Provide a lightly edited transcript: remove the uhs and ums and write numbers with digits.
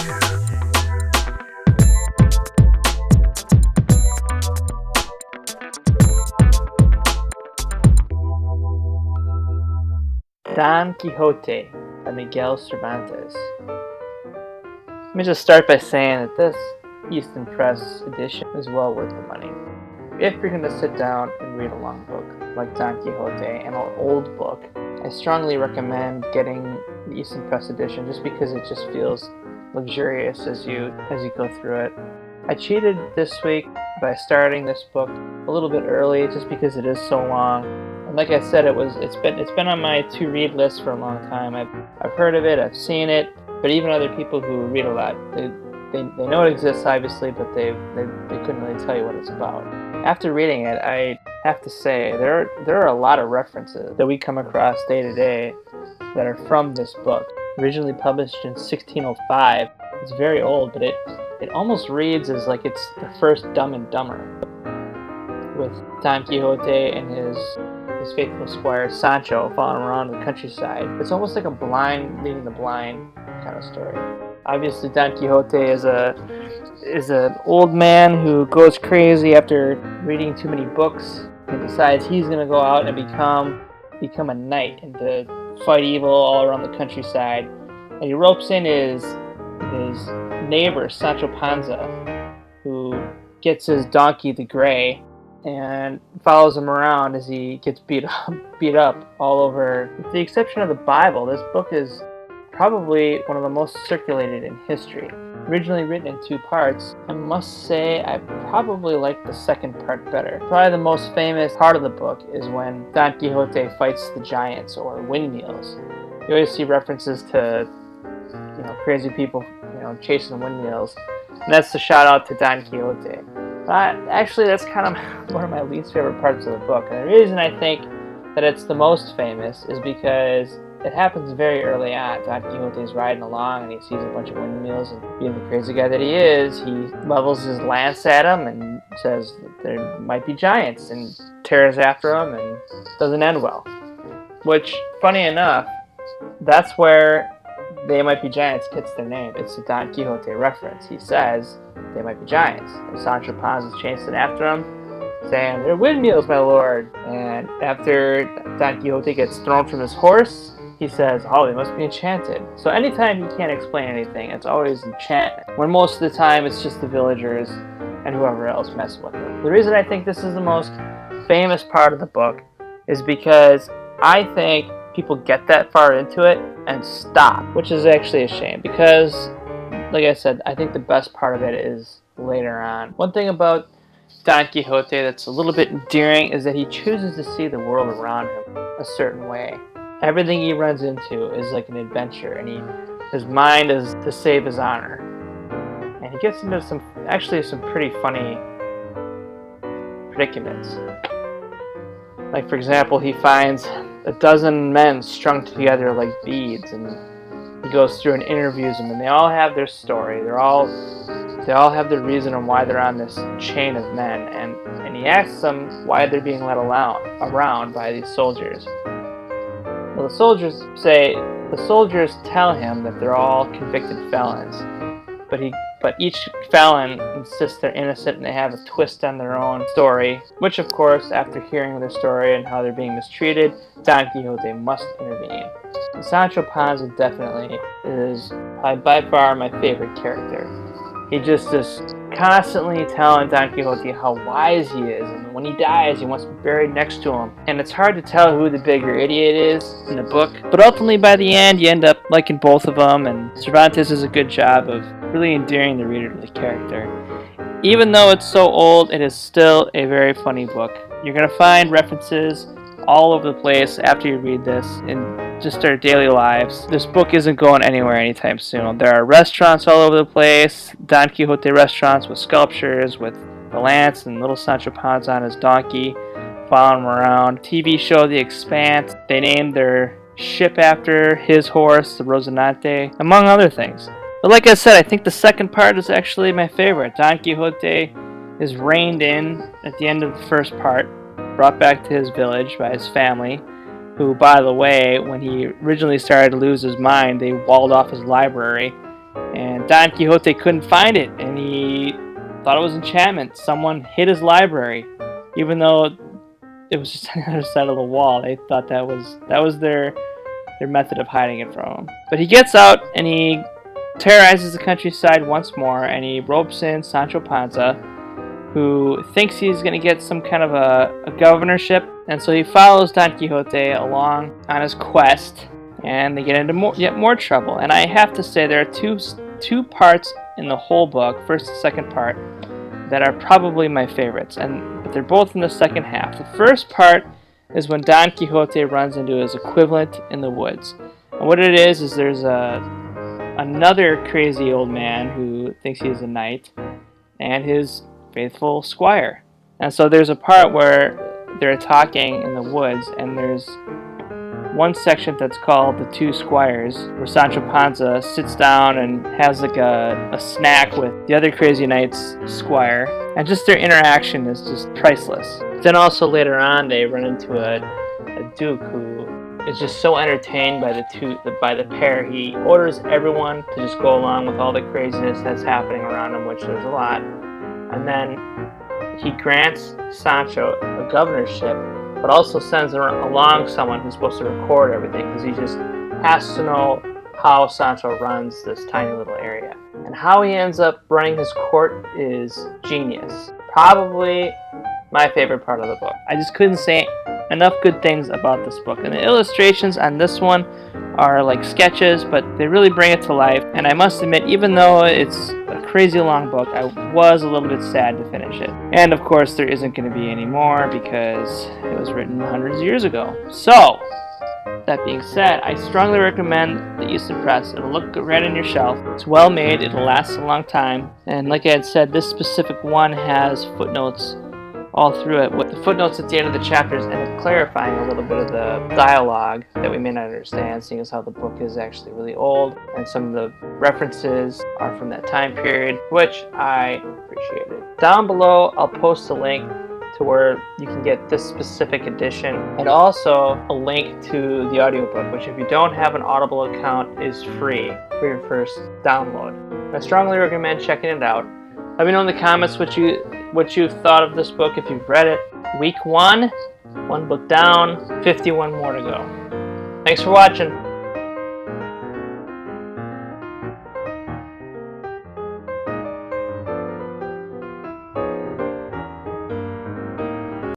Don Quixote by Miguel Cervantes. Let me just start by saying that this Easton Press edition is well worth the money. If you're going to sit down and read a long book like Don Quixote, an old book, I strongly recommend getting the Easton Press edition just because it just feels luxurious as you go through it. I cheated this week by starting this book a little bit early just because it is so long. And like I said, it's been on my to-read list for a long time. I've heard of it, I've seen it, but even other people who read a lot, they know it exists obviously, but they couldn't really tell you what it's about. After reading it, I have to say there are a lot of references that we come across day to day that are from this book. Originally published in 1605, it's very old, but it almost reads as like it's the first Dumb and Dumber, with Don Quixote and his faithful squire Sancho following around the countryside. It's almost like a blind leading the blind kind of story. Obviously, Don Quixote is an old man who goes crazy after reading too many books and decides he's going to go out and become a knight and to fight evil all around the countryside. And he ropes in his neighbor Sancho Panza, who gets his donkey the Gray, and follows him around as he gets beat up all over. With the exception of the Bible, this book is probably one of the most circulated in history. Originally written in 2 parts, I must say I probably like the second part better. Probably the most famous part of the book is when Don Quixote fights the giants, or windmills. You always see references to crazy people chasing windmills, and that's the shout out to Don Quixote. Actually, that's kind of one of my least favorite parts of the book, and the reason I think that it's the most famous is because it happens very early on. Don Quixote's riding along and he sees a bunch of windmills, and being the crazy guy that he is, he levels his lance at them and says that there might be giants, and tears after them, and doesn't end well. Which, funny enough, that's where They Might Be Giants gets their name. It's a Don Quixote reference. He says, they might be giants. And Sancho Panza's chasing after him, saying, they're windmills, my lord. And after Don Quixote gets thrown from his horse, he says, oh, they must be enchanted. So anytime he can't explain anything, it's always enchantment. When most of the time, it's just the villagers and whoever else messing with him. The reason I think this is the most famous part of the book is because I think people get that far into it and stop, which is actually a shame because, like I said, I think the best part of it is later on. One thing about Don Quixote that's a little bit endearing is that he chooses to see the world around him a certain way. Everything he runs into is like an adventure, and his mind is to save his honor. And he gets into some pretty funny predicaments. Like, for example, he finds a dozen men strung together like beads, and he goes through and interviews them, and they all have their story. They all have their reason on why they're on this chain of men, and he asks them why they're being led around by these soldiers. Well, the soldiers tell him that they're all convicted felons, but each felon insists they're innocent, and they have a twist on their own story, which of course, after hearing their story and how they're being mistreated, Don Quixote must intervene. And Sancho Panza definitely is by far my favorite character. He just is constantly telling Don Quixote how wise he is, and when he dies, he wants to be buried next to him. And it's hard to tell who the bigger idiot is in the book, but ultimately by the end, you end up liking both of them, and Cervantes does a good job of really endearing the reader to the character. Even though it's so old, it is still a very funny book. You're going to find references all over the place after you read this in just our daily lives. This book isn't going anywhere anytime soon. There are restaurants all over the place, Don Quixote restaurants with sculptures, with the lance and little Sancho Panza on his donkey, following him around. TV show The Expanse, they named their ship after his horse, the Rocinante, among other things. But like I said, I think the second part is actually my favorite. Don Quixote is reined in at the end of the first part, brought back to his village by his family, who, by the way, when he originally started to lose his mind, they walled off his library And Don Quixote couldn't find it, and he thought it was enchantment. Someone hid his library, even though it was just on the other side of the wall. They thought that was their method of hiding it from him. But he gets out and he terrorizes the countryside once more, and he ropes in Sancho Panza, who thinks he's going to get some kind of a governorship. And so he follows Don Quixote along on his quest, and they get into yet more trouble. And I have to say, there are two parts in the whole book, first and second part, that are probably my favorites, but they're both in the second half. The first part is when Don Quixote runs into his equivalent in the woods. And what it is there's another crazy old man who thinks he's a knight, and his faithful squire. And so there's a part where they're talking in the woods, and there's one section that's called The Two Squires, where Sancho Panza sits down and has like a snack with the other crazy knight's squire, and just their interaction is just priceless. Then also later on they run into a duke who is just so entertained by the pair. He orders everyone to just go along with all the craziness that's happening around him, which there's a lot, and then he grants Sancho a governorship, but also sends along someone who's supposed to record everything, because he just has to know how Sancho runs this tiny little area. And how he ends up running his court is genius. Probably my favorite part of the book. I just couldn't say enough good things about this book. And the illustrations on this one are like sketches, but they really bring it to life. And I must admit, even though it's a crazy long book, I was a little bit sad to finish it. And of course, there isn't going to be any more because it was written hundreds of years ago. So, that being said, I strongly recommend the Easton Press. It'll look good right on your shelf. It's well made, it'll last a long time. And like I had said, this specific one has footnotes all through it, with the footnotes at the end of the chapters and clarifying a little bit of the dialogue that we may not understand, seeing as how the book is actually really old, and some of the references are from that time period, which I appreciated. Down below, I'll post a link to where you can get this specific edition, and also a link to the audiobook, which if you don't have an Audible account is free for your first download. I strongly recommend checking it out. Let me know in the comments what you've thought of this book, if you've read it. Week 1, one book down, 51 more to go. Thanks for watching.